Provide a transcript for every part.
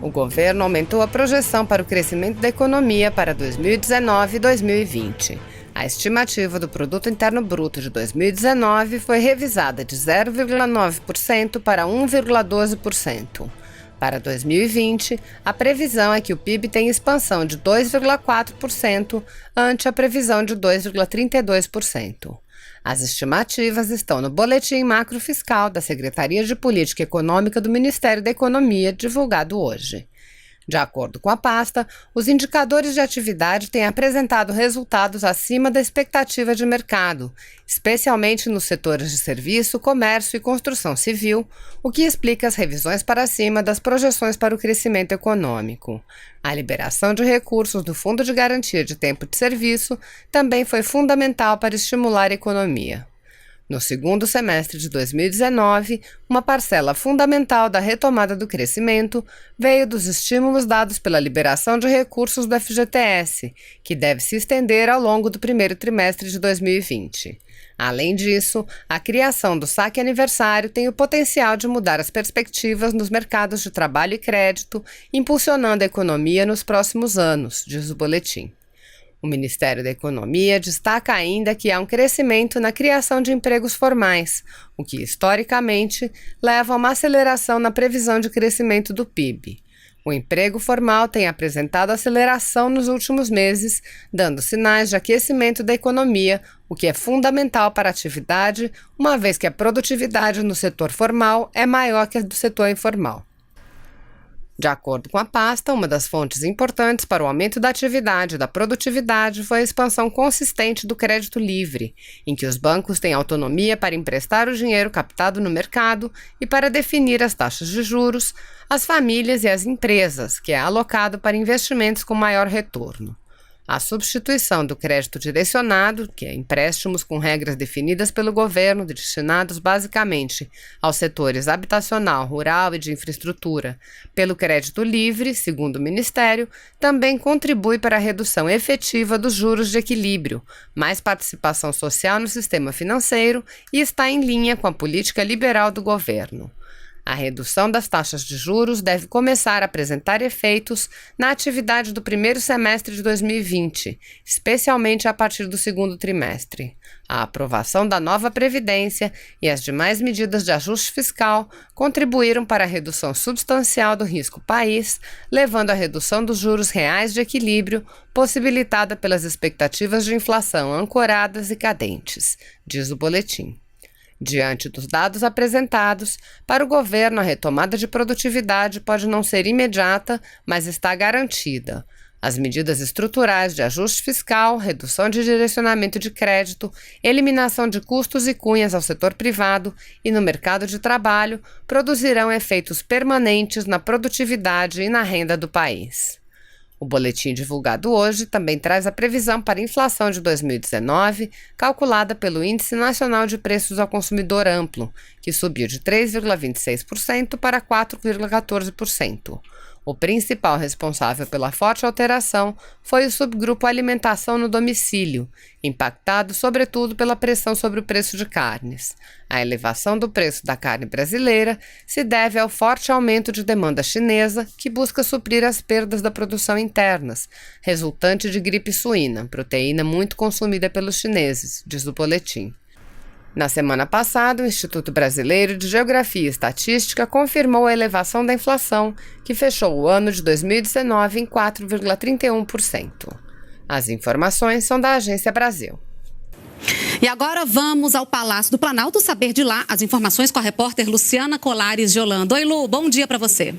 O governo aumentou a projeção para o crescimento da economia para 2019 e 2020. A estimativa do Produto Interno Bruto de 2019 foi revisada de 0,9% para 1,12%. Para 2020, a previsão é que o PIB tenha expansão de 2,4%, ante a previsão de 2,32%. As estimativas estão no Boletim Macrofiscal da Secretaria de Política Econômica do Ministério da Economia, divulgado hoje. De acordo com a pasta, os indicadores de atividade têm apresentado resultados acima da expectativa de mercado, especialmente nos setores de serviço, comércio e construção civil, o que explica as revisões para cima das projeções para o crescimento econômico. A liberação de recursos do Fundo de Garantia de Tempo de Serviço também foi fundamental para estimular a economia. No segundo semestre de 2019, uma parcela fundamental da retomada do crescimento veio dos estímulos dados pela liberação de recursos do FGTS, que deve se estender ao longo do primeiro trimestre de 2020. Além disso, a criação do saque aniversário tem o potencial de mudar as perspectivas nos mercados de trabalho e crédito, impulsionando a economia nos próximos anos, diz o boletim. O Ministério da Economia destaca ainda que há um crescimento na criação de empregos formais, o que, historicamente, leva a uma aceleração na previsão de crescimento do PIB. O emprego formal tem apresentado aceleração nos últimos meses, dando sinais de aquecimento da economia, o que é fundamental para a atividade, uma vez que a produtividade no setor formal é maior que a do setor informal. De acordo com a pasta, uma das fontes importantes para o aumento da atividade e da produtividade foi a expansão consistente do crédito livre, em que os bancos têm autonomia para emprestar o dinheiro captado no mercado e para definir as taxas de juros às famílias e às empresas, que é alocado para investimentos com maior retorno. A substituição do crédito direcionado, que é empréstimos com regras definidas pelo governo destinados basicamente aos setores habitacional, rural e de infraestrutura, pelo crédito livre, segundo o Ministério, também contribui para a redução efetiva dos juros de equilíbrio, mais participação social no sistema financeiro e está em linha com a política liberal do governo. A redução das taxas de juros deve começar a apresentar efeitos na atividade do primeiro semestre de 2020, especialmente a partir do segundo trimestre. A aprovação da nova Previdência e as demais medidas de ajuste fiscal contribuíram para a redução substancial do risco país, levando à redução dos juros reais de equilíbrio, possibilitada pelas expectativas de inflação ancoradas e cadentes, diz o boletim. Diante dos dados apresentados, para o governo a retomada de produtividade pode não ser imediata, mas está garantida. As medidas estruturais de ajuste fiscal, redução de direcionamento de crédito, eliminação de custos e cunhas ao setor privado e no mercado de trabalho produzirão efeitos permanentes na produtividade e na renda do país. O boletim divulgado hoje também traz a previsão para a inflação de 2019, calculada pelo Índice Nacional de Preços ao Consumidor Amplo, que subiu de 3,26% para 4,14%. O principal responsável pela forte alteração foi o subgrupo alimentação no domicílio, impactado sobretudo pela pressão sobre o preço de carnes. A elevação do preço da carne brasileira se deve ao forte aumento de demanda chinesa, que busca suprir as perdas da produção internas, resultante de gripe suína, proteína muito consumida pelos chineses, diz o boletim. Na semana passada, o Instituto Brasileiro de Geografia e Estatística confirmou a elevação da inflação, que fechou o ano de 2019 em 4,31%. As informações são da Agência Brasil. E agora vamos ao Palácio do Planalto saber de lá as informações com a repórter Luciana Colares de Holanda. Oi, Lu, bom dia para você.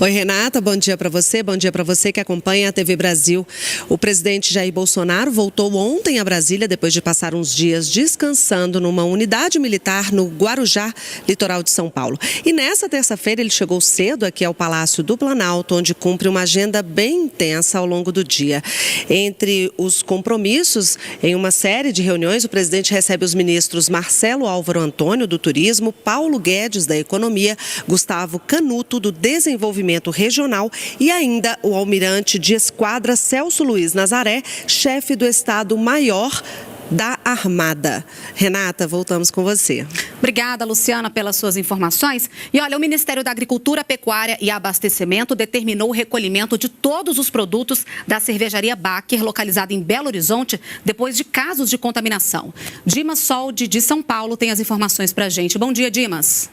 Oi, Renata, bom dia para você que acompanha a TV Brasil. O presidente Jair Bolsonaro voltou ontem a Brasília depois de passar uns dias descansando numa unidade militar no Guarujá, litoral de São Paulo. E nessa terça-feira ele chegou cedo aqui ao Palácio do Planalto, onde cumpre uma agenda bem intensa ao longo do dia. Entre os compromissos, em uma série de reuniões, o presidente recebe os ministros Marcelo Álvaro Antônio, do Turismo, Paulo Guedes, da Economia, Gustavo Canuto, do Desenvolvimento Regional e ainda o almirante de esquadra Celso Luiz Nazaré, chefe do Estado-Maior da Armada. Renata, voltamos com você. Obrigada, Luciana, pelas suas informações. E olha, o Ministério da Agricultura, Pecuária e Abastecimento determinou o recolhimento de todos os produtos da cervejaria Baker, localizada em Belo Horizonte, depois de casos de contaminação. Dimas Soldi, de São Paulo, tem as informações pra gente. Bom dia, Dimas.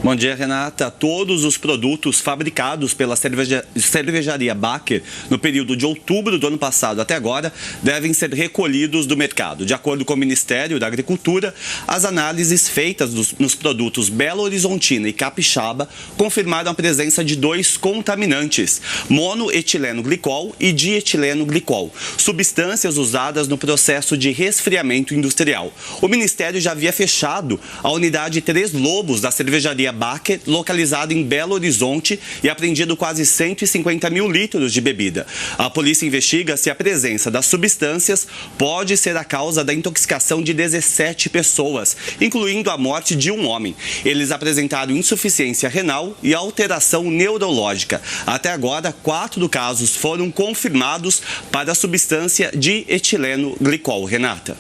Bom dia, Renata. Todos os produtos fabricados pela cervejaria Baker no período de outubro do ano passado até agora devem ser recolhidos do mercado. De acordo com o Ministério da Agricultura, as análises feitas nos produtos Belo Horizontina e Capixaba confirmaram a presença de 2 contaminantes, monoetileno glicol e dietileno glicol, substâncias usadas no processo de resfriamento industrial. O Ministério já havia fechado a unidade Três Lobos da cervejaria Baker, localizado em Belo Horizonte, e apreendido quase 150 mil litros de bebida. A polícia investiga se a presença das substâncias pode ser a causa da intoxicação de 17 pessoas, incluindo a morte de um homem. Eles apresentaram insuficiência renal e alteração neurológica. Até agora, 4 casos foram confirmados para a substância de etileno glicol. Renata.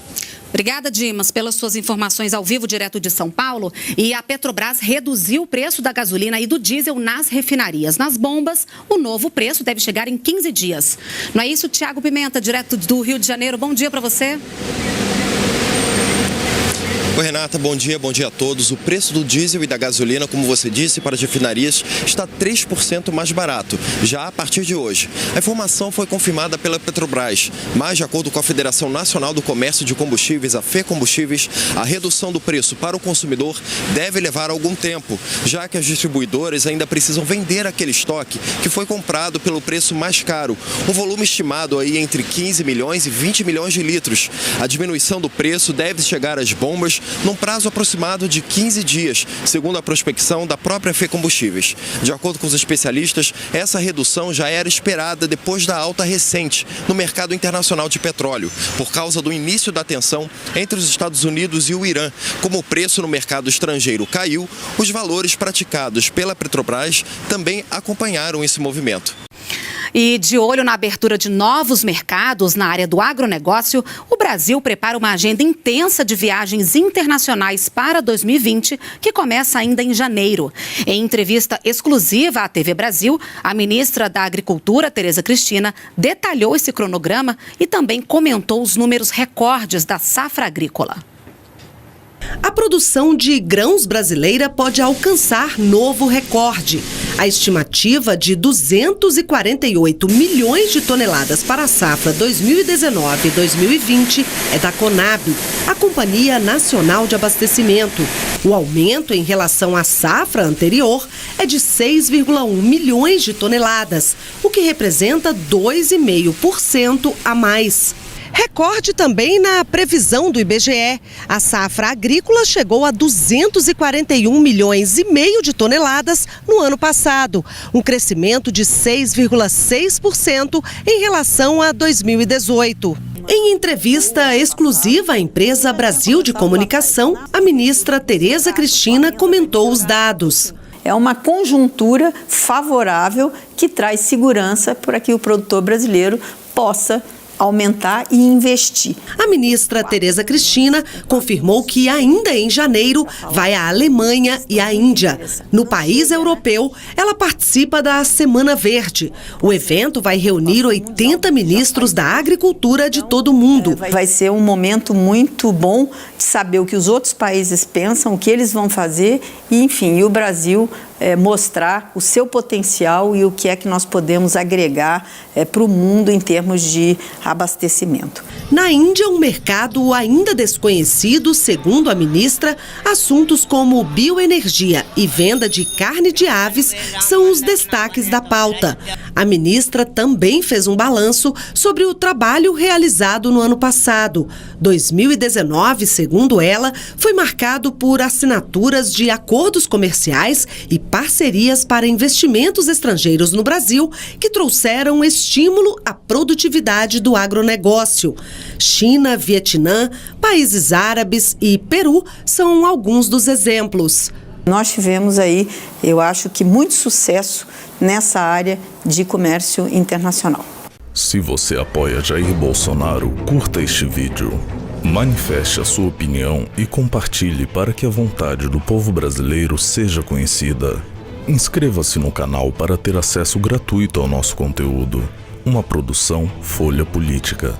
Obrigada, Dimas, pelas suas informações ao vivo, direto de São Paulo. E a Petrobras reduziu o preço da gasolina e do diesel nas refinarias. Nas bombas, o novo preço deve chegar em 15 dias. Não é isso, Tiago Pimenta, direto do Rio de Janeiro? Bom dia para você. Oi, Renata, bom dia a todos. O preço do diesel e da gasolina, como você disse, para as refinarias está 3% mais barato, já a partir de hoje. A informação foi confirmada pela Petrobras, mas de acordo com a Federação Nacional do Comércio de Combustíveis, a FECombustíveis, a redução do preço para o consumidor deve levar algum tempo, já que as distribuidoras ainda precisam vender aquele estoque que foi comprado pelo preço mais caro, um volume estimado aí entre 15 milhões e 20 milhões de litros. A diminuição do preço deve chegar às bombas num prazo aproximado de 15 dias, segundo a prospecção da própria FECombustíveis. De acordo com os especialistas, essa redução já era esperada depois da alta recente no mercado internacional de petróleo, por causa do início da tensão entre os Estados Unidos e o Irã. Como o preço no mercado estrangeiro caiu, os valores praticados pela Petrobras também acompanharam esse movimento. E de olho na abertura de novos mercados na área do agronegócio, o Brasil prepara uma agenda intensa de viagens internacionais para 2020, que começa ainda em janeiro. Em entrevista exclusiva à TV Brasil, a ministra da Agricultura, Tereza Cristina, detalhou esse cronograma e também comentou os números recordes da safra agrícola. A produção de grãos brasileira pode alcançar novo recorde. A estimativa de 248 milhões de toneladas para a safra 2019-2020 é da Conab, a Companhia Nacional de Abastecimento. O aumento em relação à safra anterior é de 6,1 milhões de toneladas, o que representa 2,5% a mais. Recorde também na previsão do IBGE. A safra agrícola chegou a 241 milhões e meio de toneladas no ano passado, um crescimento de 6,6% em relação a 2018. Em entrevista exclusiva à empresa Brasil de Comunicação, a ministra Tereza Cristina comentou os dados. É uma conjuntura favorável que traz segurança para que o produtor brasileiro possa aumentar e investir. A ministra Tereza Cristina confirmou que ainda em janeiro vai à Alemanha e à Índia. No país europeu, ela participa da Semana Verde. O evento vai reunir 80 ministros da agricultura de todo o mundo. Vai ser um momento muito bom de saber o que os outros países pensam, o que eles vão fazer e, enfim, e o Brasil mostrar o seu potencial e o que é que nós podemos agregar para o mundo em termos de abastecimento. Na Índia, um mercado ainda desconhecido, segundo a ministra, assuntos como bioenergia e venda de carne de aves são os destaques da pauta. A ministra também fez um balanço sobre o trabalho realizado no ano passado. 2019, segundo ela, foi marcado por assinaturas de acordos comerciais e parcerias para investimentos estrangeiros no Brasil que trouxeram estímulo à produtividade do agronegócio. China, Vietnã, países árabes e Peru são alguns dos exemplos. Nós tivemos aí, eu acho que muito sucesso nessa área de comércio internacional. Se você apoia Jair Bolsonaro, curta este vídeo. Manifeste a sua opinião e compartilhe para que a vontade do povo brasileiro seja conhecida. Inscreva-se no canal para ter acesso gratuito ao nosso conteúdo. Uma produção Folha Política.